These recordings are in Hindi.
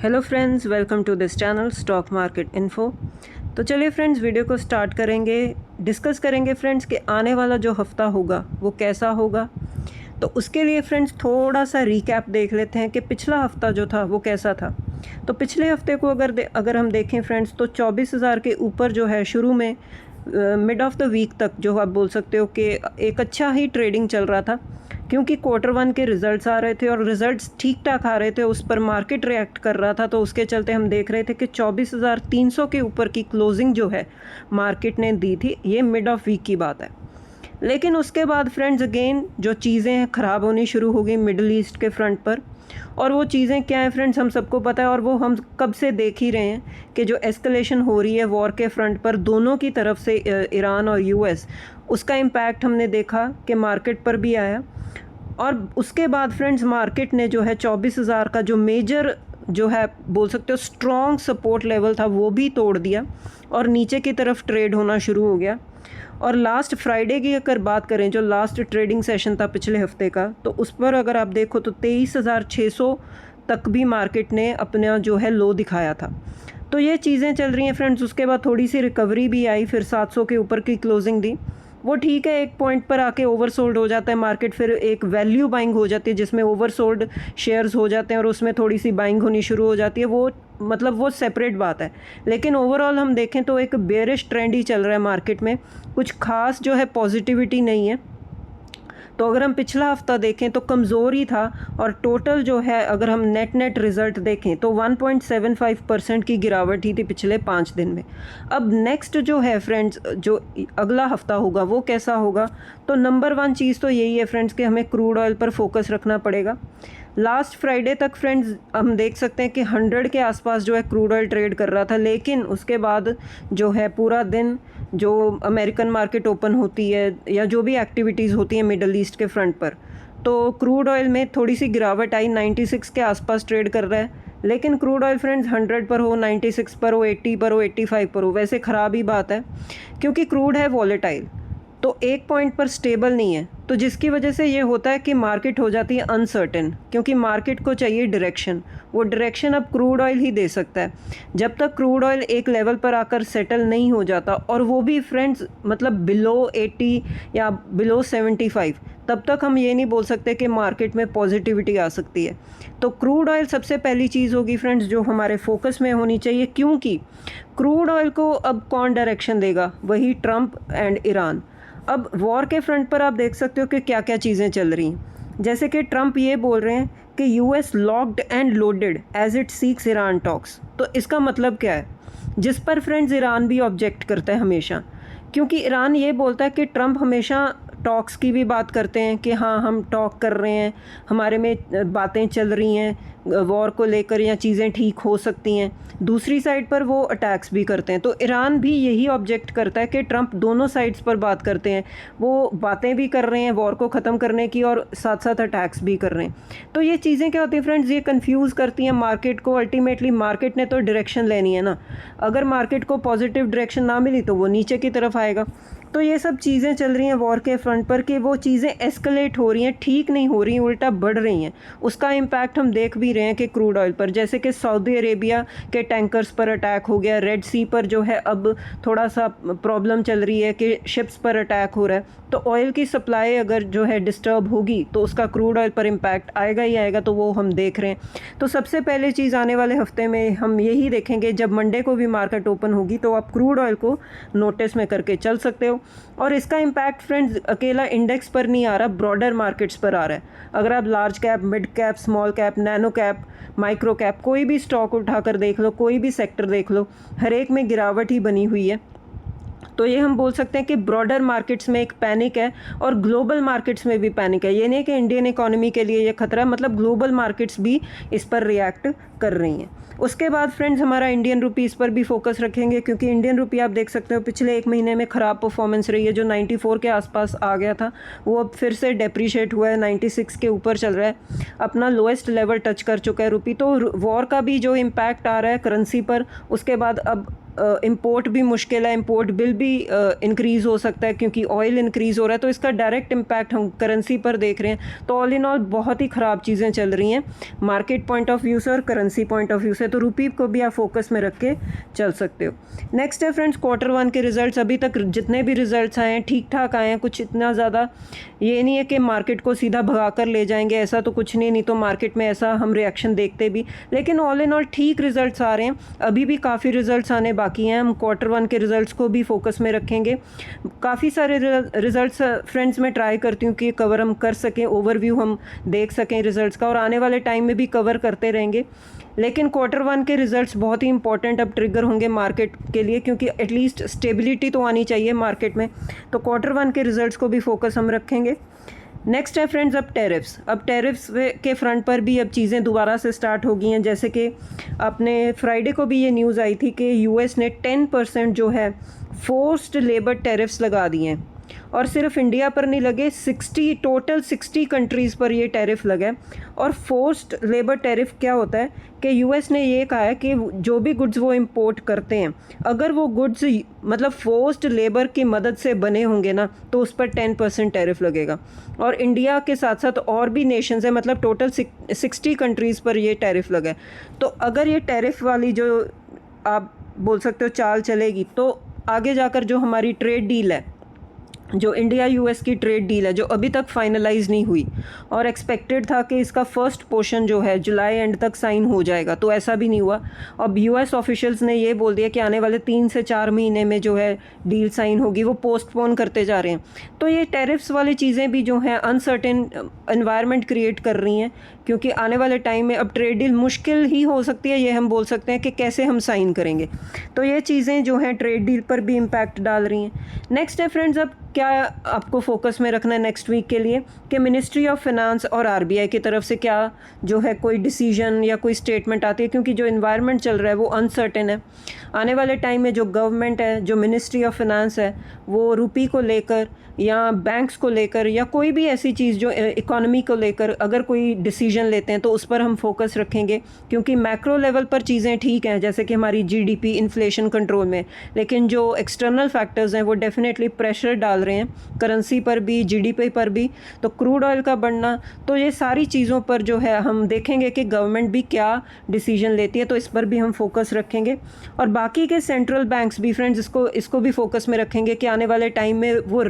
Hello friends, welcome to this channel stock market info. तो चलिए फ्रेंड्स, वीडियो को स्टार्ट करेंगे। डिस्कस करेंगे फ्रेंड्स कि आने वाला जो हफ़्ता होगा वो कैसा होगा। तो उसके लिए फ्रेंड्स थोड़ा सा रिकैप देख लेते हैं कि पिछला हफ़्ता जो था वो कैसा था। तो पिछले हफ्ते को अगर हम देखें फ्रेंड्स, तो 24,000 के ऊपर जो है शुरू में मिड ऑफ द वीक तक जो आप बोल सकते हो कि एक अच्छा ही ट्रेडिंग चल रहा था, क्योंकि क्वार्टर वन के रिज़ल्ट्स आ रहे थे और रिज़ल्ट्स ठीक ठाक आ रहे थे, उस पर मार्केट रिएक्ट कर रहा था। तो उसके चलते हम देख रहे थे कि 24,300 के ऊपर की क्लोजिंग जो है मार्केट ने दी थी। ये मिड ऑफ वीक की बात है। लेकिन उसके बाद फ्रेंड्स अगेन जो चीज़ें ख़राब होनी शुरू हो गई मिडल ईस्ट के फ्रंट पर। और वो चीज़ें क्या हैं फ्रेंड्स, हम सबको पता है, और वो हम कब से देख ही रहे हैं कि जो एस्केलेशन हो रही है वॉर के फ्रंट पर दोनों की तरफ से, ईरान और यूएस, उसका इम्पैक्ट हमने देखा कि मार्केट पर भी आया। और उसके बाद फ्रेंड्स मार्केट ने जो है 24,000 का जो मेजर जो है बोल सकते हो स्ट्रॉन्ग सपोर्ट लेवल था वो भी तोड़ दिया और नीचे की तरफ ट्रेड होना शुरू हो गया। और लास्ट फ्राइडे की अगर बात करें, जो लास्ट ट्रेडिंग सेशन था पिछले हफ्ते का, तो उस पर अगर आप देखो तो 23,600 तक भी मार्केट ने अपना जो है लो दिखाया था। तो ये चीज़ें चल रही हैं फ्रेंड्स। उसके बाद थोड़ी सी रिकवरी भी आई, फिर 700 के ऊपर की क्लोजिंग दी। वो ठीक है, एक पॉइंट पर आके ओवरसोल्ड हो जाता है मार्केट, फिर एक वैल्यू बाइंग हो जाती है जिसमें ओवरसोल्ड शेयर्स हो जाते हैं और उसमें थोड़ी सी बाइंग होनी शुरू हो जाती है। वो मतलब वो सेपरेट बात है। लेकिन ओवरऑल हम देखें तो एक बेयरिश ट्रेंड ही चल रहा है मार्केट में, कुछ खास जो है पॉजिटिविटी नहीं है। तो अगर हम पिछला हफ्ता देखें तो कमज़ोर ही था, और टोटल जो है अगर हम नेट रिज़ल्ट देखें तो 1.75% की गिरावट ही थी पिछले 5 दिन में। अब नेक्स्ट जो है फ्रेंड्स, जो अगला हफ्ता होगा वो कैसा होगा, तो नंबर 1 चीज़ तो यही है फ्रेंड्स कि हमें क्रूड ऑयल पर फोकस रखना पड़ेगा। लास्ट फ्राइडे तक फ्रेंड्स हम देख सकते हैं कि 100 के आसपास जो है क्रूड ऑयल ट्रेड कर रहा था, लेकिन उसके बाद जो है पूरा दिन जो अमेरिकन मार्केट ओपन होती है या जो भी एक्टिविटीज़ होती हैं मिडल ईस्ट के फ्रंट पर, तो क्रूड ऑयल में थोड़ी सी गिरावट आई, 96 के आसपास ट्रेड कर रहा है। लेकिन क्रूड ऑयल फ्रेंड्स 100 पर हो, 96 पर हो, 80 पर हो, 85 पर हो, वैसे ख़राब ही बात है, क्योंकि क्रूड है वॉलेटाइल, तो एक पॉइंट पर स्टेबल नहीं है। तो जिसकी वजह से ये होता है कि मार्केट हो जाती है अनसर्टेन, क्योंकि मार्केट को चाहिए डायरेक्शन। वो डायरेक्शन अब क्रूड ऑयल ही दे सकता है। जब तक क्रूड ऑयल एक लेवल पर आकर सेटल नहीं हो जाता, और वो भी फ्रेंड्स मतलब बिलो 80 या बिलो 75, तब तक हम ये नहीं बोल सकते कि मार्केट में पॉजिटिविटी आ सकती है। तो क्रूड ऑयल सबसे पहली चीज़ होगी फ्रेंड्स जो हमारे फोकस में होनी चाहिए, क्योंकि क्रूड ऑयल को अब कौन डायरेक्शन देगा, वही ट्रंप एंड ईरान। अब वॉर के फ्रंट पर आप देख सकते हो कि क्या क्या चीज़ें चल रही हैं। जैसे कि ट्रंप ये बोल रहे हैं कि US locked and loaded as it seeks Iran talks. तो इसका मतलब क्या है, जिस पर फ्रेंड्स ईरान भी ऑब्जेक्ट करता है हमेशा, क्योंकि ईरान ये बोलता है कि ट्रंप हमेशा टॉक्स की भी बात करते हैं कि हाँ हम टॉक कर रहे हैं, हमारे में बातें चल रही हैं वॉर को लेकर या चीज़ें ठीक हो सकती हैं। दूसरी साइड पर वो अटैक्स भी करते हैं। तो ईरान भी यही ऑब्जेक्ट करता है कि ट्रंप दोनों साइड्स पर बात करते हैं, वो बातें भी कर रहे हैं वॉर को ख़त्म करने की और साथ साथ अटैक्स भी कर रहे हैं। तो ये चीज़ें क्या होती हैं फ्रेंड्स, ये कंफ्यूज करती हैं मार्केट को। अल्टीमेटली मार्केट ने तो डायरेक्शन लेनी है ना, अगर मार्केट को पॉजिटिव डायरेक्शन ना मिली तो वो नीचे की तरफ आएगा। तो ये सब चीज़ें चल रही हैं वॉर के फ्रंट पर कि वो चीज़ें एस्केलेट हो रही हैं, ठीक नहीं हो रही हैं, उल्टा बढ़ रही हैं। उसका इम्पैक्ट हम देख भी रहे हैं कि क्रूड ऑयल पर, जैसे कि सऊदी अरेबिया के टैंकर्स पर अटैक हो गया, रेड सी पर जो है अब थोड़ा सा प्रॉब्लम चल रही है कि शिप्स पर अटैक हो रहा है। तो ऑयल की सप्लाई अगर जो है डिस्टर्ब होगी तो उसका क्रूड ऑयल पर इम्पैक्ट आएगा ही आएगा, तो वो हम देख रहे हैं। तो सबसे पहले चीज़ आने वाले हफ्ते में हम यही देखेंगे, जब मंडे को भी मार्केट ओपन होगी तो आप क्रूड ऑयल को नोटिस में करके चल सकते हो। और इसका इम्पैक्ट फ्रेंड्स अकेला इंडेक्स पर नहीं आ रहा, ब्रॉडर मार्केट्स पर आ रहा है। अगर आप large cap, mid cap, small cap, nano cap, micro cap, कोई भी स्टॉक उठाकर देख लो, कोई भी सेक्टर देख लो, हर एक में गिरावट ही बनी हुई है। तो ये हम बोल सकते हैं कि ब्रॉडर मार्केट्स में एक पैनिक है और ग्लोबल मार्केट्स में भी पैनिक है। ये नहीं कि इंडियन इकोनॉमी के लिए ये खतरा है, मतलब ग्लोबल मार्केट्स भी इस पर रिएक्ट कर रही हैं। उसके बाद फ्रेंड्स हमारा इंडियन रुपी, इस पर भी फोकस रखेंगे, क्योंकि इंडियन रुपी आप देख सकते हो पिछले एक महीने में ख़राब परफॉर्मेंस रही है। जो 94 के आसपास आ गया था वो अब फिर से डेप्रीशिएट हुआ है, 96 के ऊपर चल रहा है, अपना लोएस्ट लेवल टच कर चुका है रुपी। तो वॉर का भी जो इम्पैक्ट आ रहा है करेंसी पर, उसके बाद अब इंपोर्ट भी मुश्किल है, इंपोर्ट बिल भी इंक्रीज़ हो सकता है क्योंकि ऑयल इंक्रीज़ हो रहा है, तो इसका डायरेक्ट इम्पैक्ट हम करेंसी पर देख रहे हैं। तो ऑल इन ऑल बहुत ही ख़राब चीज़ें चल रही हैं मार्केट पॉइंट ऑफ व्यू से और करेंसी पॉइंट ऑफ व्यू से, तो रुपये को भी आप फोकस में रख के चल सकते हो। नेक्स्ट है फ्रेंड्स Q1 के रिजल्ट्स। अभी तक जितने भी रिजल्ट्स आए हैं ठीक ठाक आए हैं, कुछ इतना ज़्यादा ये नहीं है कि मार्केट को सीधा भगा कर ले जाएंगे, ऐसा तो कुछ नहीं तो मार्केट में ऐसा हम रिएक्शन देखते भी, लेकिन ऑल इन ऑल ठीक रिजल्ट्स आ रहे हैं। अभी भी काफ़ी रिजल्ट्स आने बाकी हैं, हम Q1 के रिजल्ट्स को भी फोकस में रखेंगे। काफ़ी सारे रिजल्ट्स फ्रेंड्स मैं ट्राई करती हूँ कि कवर हम कर सकें, ओवरव्यू हम देख सकें रिजल्ट्स का, और आने वाले टाइम में भी कवर करते रहेंगे। लेकिन Q1 के रिजल्ट्स बहुत ही इंपॉर्टेंट अब ट्रिगर होंगे मार्केट के लिए, क्योंकि एटलीस्ट स्टेबिलिटी तो आनी चाहिए मार्केट में, तो Q1 के रिजल्ट्स को भी फोकस हम रखेंगे। नेक्स्ट है फ्रेंड्स अब टैरिफ्स। अब टैरिफ्स के फ्रंट पर भी अब चीज़ें दोबारा से स्टार्ट हो गई हैं। जैसे कि आपने फ्राइडे को भी ये न्यूज़ आई थी कि यूएस ने 10% जो है फोर्स्ड लेबर टैरिफ्स लगा दिए हैं, और सिर्फ इंडिया पर नहीं लगे, 60 कंट्रीज़ पर ये टैरिफ लगा है। और फोर्स्ड लेबर टैरिफ क्या होता है कि यूएस ने ये कहा है कि जो भी गुड्स वो इंपोर्ट करते हैं, अगर वो गुड्स मतलब फोर्स्ड लेबर की मदद से बने होंगे ना, तो उस पर 10% टैरिफ लगेगा। और इंडिया के साथ साथ और भी नेशंस हैं, मतलब टोटल 60 कंट्रीज़ पर ये टैरिफ लगा है। तो अगर ये टैरिफ वाली जो आप बोल सकते हो चाल चलेगी, तो आगे जाकर जो हमारी ट्रेड डील है, जो इंडिया यूएस की ट्रेड डील है, जो अभी तक फाइनलाइज नहीं हुई, और एक्सपेक्टेड था कि इसका फर्स्ट पोर्शन जो है जुलाई एंड तक साइन हो जाएगा, तो ऐसा भी नहीं हुआ। अब यूएस ऑफिशियल्स ने ये बोल दिया कि आने वाले 3 से 4 महीने में जो है डील साइन होगी, वो पोस्टपोन करते जा रहे हैं। तो ये टैरिफ्स वाली चीज़ें भी जो हैं अनसर्टेन एनवायरनमेंट क्रिएट कर रही हैं, क्योंकि आने वाले टाइम में अब ट्रेड डील मुश्किल ही हो सकती है, ये हम बोल सकते हैं कि कैसे हम साइन करेंगे। तो ये चीज़ें जो हैं ट्रेड डील पर भी इम्पैक्ट डाल रही हैं। नेक्स्ट है फ्रेंड्स, अब क्या आपको फोकस में रखना है नेक्स्ट वीक के लिए कि मिनिस्ट्री ऑफ फाइनेंस और आरबीआई की तरफ से क्या जो है कोई डिसीजन या कोई स्टेटमेंट आती है, क्योंकि जो इन्वायरमेंट चल रहा है वो अनसर्टेन है। आने वाले टाइम में जो गवर्नमेंट है, जो मिनिस्ट्री ऑफ फाइनेंस है, वो रुपये को लेकर या बैंक्स को लेकर या कोई भी ऐसी चीज़ जो इकोनॉमी को लेकर अगर कोई डिसीजन लेते हैं, तो उस पर हम फोकस रखेंगे। क्योंकि मैक्रो लेवल पर चीज़ें ठीक हैं, जैसे कि हमारी जीडीपी इन्फ्लेशन कंट्रोल में, लेकिन जो एक्सटर्नल फैक्टर्स हैं वो डेफिनेटली प्रेशर डाल रहे हैं करेंसी पर भी, जीडीपी पर भी। तो क्रूड ऑयल का बढ़ना, तो ये सारी चीज़ों पर जो है हम देखेंगे कि गवर्नमेंट भी क्या डिसीजन लेती है, तो इस पर भी हम फोकस रखेंगे। और बाकी के सेंट्रल बैंक्स भी फ्रेंड्स इसको भी फोकस में रखेंगे कि आने वाले टाइम में वो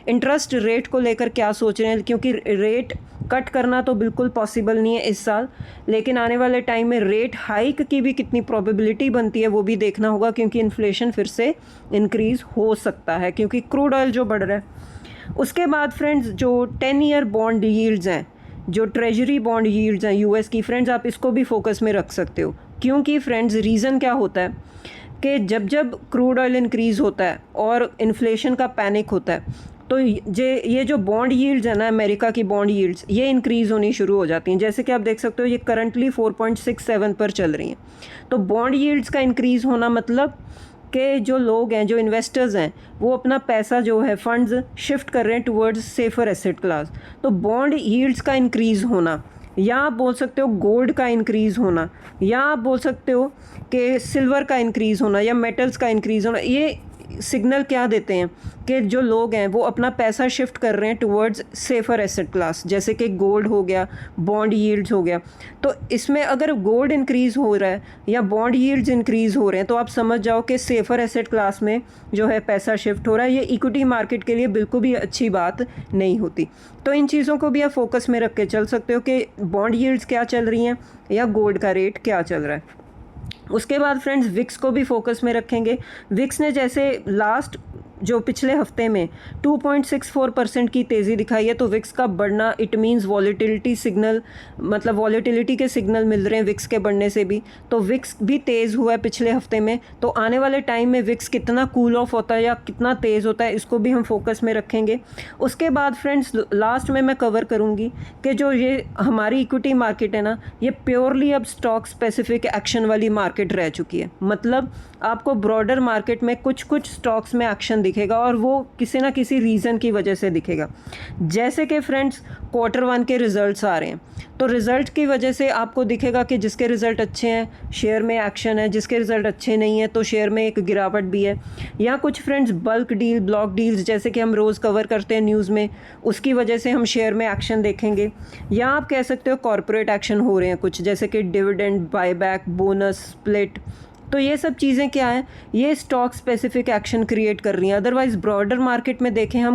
इंटरेस्ट रेट को लेकर क्या सोच रहे हैं, क्योंकि रेट कट करना तो बिल्कुल पॉसिबल नहीं है इस साल, लेकिन आने वाले टाइम में रेट हाइक की भी कितनी प्रोबेबिलिटी बनती है वो भी देखना होगा, क्योंकि इन्फ्लेशन फिर से इंक्रीज़ हो सकता है क्योंकि क्रूड ऑयल जो बढ़ रहा है। उसके बाद फ्रेंड्स जो 10 ईयर बॉन्ड यील्ड्स हैं, जो ट्रेजरी बॉन्ड यील्ड्स हैं यूएस की, फ्रेंड्स आप इसको भी फोकस में रख सकते हो। क्योंकि फ्रेंड्स रीज़न क्या होता है कि जब क्रूड ऑयल इंक्रीज़ होता है और इन्फ्लेशन का पैनिक होता है, तो ये जो बॉन्ड यील्ड्स है ना, अमेरिका की बॉन्ड यील्ड्स, ये इंक्रीज़ होनी शुरू हो जाती हैं। जैसे कि आप देख सकते हो ये करंटली 4.67 पर चल रही हैं। तो बॉन्ड यील्ड्स का इंक्रीज़ होना मतलब कि जो लोग हैं, जो इन्वेस्टर्स हैं, वो अपना पैसा जो है फंड्स शिफ्ट कर रहे हैं टुवर्ड्स सेफर एसेट क्लास। तो बॉन्ड यील्ड्स का इंक्रीज़ होना, या आप बोल सकते हो गोल्ड का इंक्रीज़ होना, या आप बोल सकते हो कि सिल्वर का इंक्रीज़ होना या मेटल्स का इंक्रीज़ होना, ये सिग्नल क्या देते हैं कि जो लोग हैं वो अपना पैसा शिफ्ट कर रहे हैं टुवर्ड्स सेफर एसेट क्लास, जैसे कि गोल्ड हो गया, बॉन्ड यील्ड्स हो गया। तो इसमें अगर गोल्ड इंक्रीज़ हो रहा है या बॉन्ड यील्ड्स इंक्रीज़ हो रहे हैं, तो आप समझ जाओ कि सेफर एसेट क्लास में जो है पैसा शिफ्ट हो रहा है। ये इक्विटी मार्केट के लिए बिल्कुल भी अच्छी बात नहीं होती। तो इन चीज़ों को भी आप फोकस में रख के चल सकते हो कि बॉन्ड यील्ड्स क्या चल रही हैं या गोल्ड का रेट क्या चल रहा है। उसके बाद फ्रेंड्स विक्स को भी फोकस में रखेंगे। विक्स ने जैसे लास्ट जो पिछले हफ्ते में 2.64% की तेज़ी दिखाई है, तो विक्स का बढ़ना इट मींस वॉलेटिलिटी सिग्नल, मतलब वॉलेटिलिटी के सिग्नल मिल रहे हैं विक्स के बढ़ने से भी। तो विक्स भी तेज़ हुआ है पिछले हफ्ते में। तो आने वाले टाइम में विक्स कितना कूल ऑफ होता है या कितना तेज़ होता है, इसको भी हम फोकस में रखेंगे। उसके बाद फ्रेंड्स लास्ट में मैं कवर करूँगी कि जो ये हमारी इक्विटी मार्केट है ना, ये प्योरली अब स्टॉक स्पेसिफिक एक्शन वाली मार्केट रह चुकी है। मतलब आपको ब्रॉडर मार्केट में कुछ स्टॉक्स में एक्शन दिखेगा और वो किसी ना किसी रीज़न की वजह से दिखेगा। जैसे कि फ्रेंड्स Q1 के रिज़ल्ट्स आ रहे हैं, तो रिज़ल्ट की वजह से आपको दिखेगा कि जिसके रिज़ल्ट अच्छे हैं शेयर में एक्शन है, जिसके रिज़ल्ट अच्छे नहीं है तो शेयर में एक गिरावट भी है। या कुछ friends bulk deal, block deals जैसे कि हम रोज़ कवर करते हैं न्यूज़ में, उसकी वजह से हम शेयर में एक्शन देखेंगे। या आप कह सकते हो कॉर्पोरेट एक्शन हो रहे हैं कुछ, जैसे कि डिविडेंड, बायबैक, बोनस, स्प्लिट। तो ये सब चीज़ें क्या है, ये स्टॉक स्पेसिफिक एक्शन क्रिएट कर रही हैं। अदरवाइज़ ब्रॉडर मार्केट में देखें हम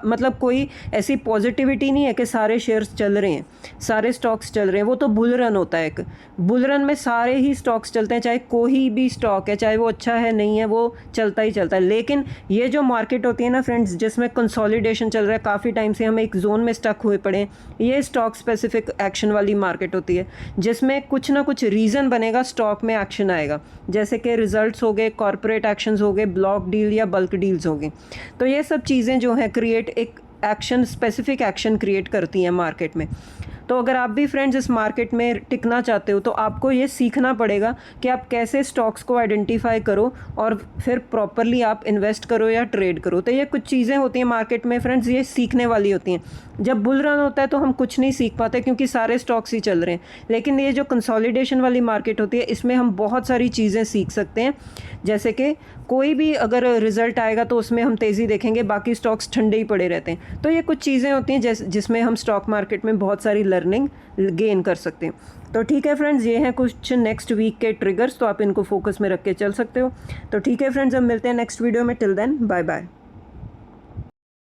मतलब कोई ऐसी पॉजिटिविटी नहीं है कि सारे शेयर्स चल रहे हैं, सारे स्टॉक्स चल रहे हैं। वो तो बुल रन होता है, एक बुल रन में सारे ही स्टॉक्स चलते हैं, चाहे कोई भी स्टॉक है, चाहे वो अच्छा है नहीं है, वो चलता ही चलता है। लेकिन ये जो मार्केट होती है ना फ्रेंड्स, जिसमें कंसोलिडेशन चल रहा है, काफ़ी टाइम से हम एक जोन में स्टक हुए पड़े हैं, ये स्टॉक स्पेसिफिक एक्शन वाली मार्केट होती है, जिसमें कुछ ना कुछ रीज़न बनेगा, स्टॉक में एक्शन आएगा। जैसे कि रिजल्ट्स हो गए, कॉर्पोरेट एक्शंस हो गए, ब्लॉक डील या बल्क डील्स हो गई। तो ये सब चीज़ें जो हैं क्रिएट एक एक्शन, स्पेसिफिक एक्शन क्रिएट करती हैं मार्केट में। तो अगर आप भी फ्रेंड्स इस मार्केट में टिकना चाहते हो तो आपको ये सीखना पड़ेगा कि आप कैसे स्टॉक्स को आइडेंटिफाई करो और फिर प्रॉपरली आप इन्वेस्ट करो या ट्रेड करो। तो ये कुछ चीज़ें होती हैं मार्केट में फ्रेंड्स, ये सीखने वाली होती हैं। जब बुल रन होता है तो हम कुछ नहीं सीख पाते क्योंकि सारे स्टॉक्स ही चल रहे हैं। लेकिन ये जो कंसोलिडेशन वाली मार्केट होती है, इसमें हम बहुत सारी चीज़ें सीख सकते हैं। जैसे कि कोई भी अगर रिज़ल्ट आएगा तो उसमें हम तेज़ी देखेंगे, बाकी स्टॉक्स ठंडे ही पड़े रहते हैं। तो ये कुछ चीज़ें होती हैं जिसमें हम स्टॉक मार्केट में बहुत सारी लर्निंग गेन कर सकते हैं। तो ठीक है फ्रेंड्स, ये हैं कुछ नेक्स्ट वीक के ट्रिगर्स, तो आप इनको फोकस में रख के चल सकते हो। तो ठीक है फ्रेंड्स, अब मिलते हैं नेक्स्ट वीडियो में। Till then bye bye.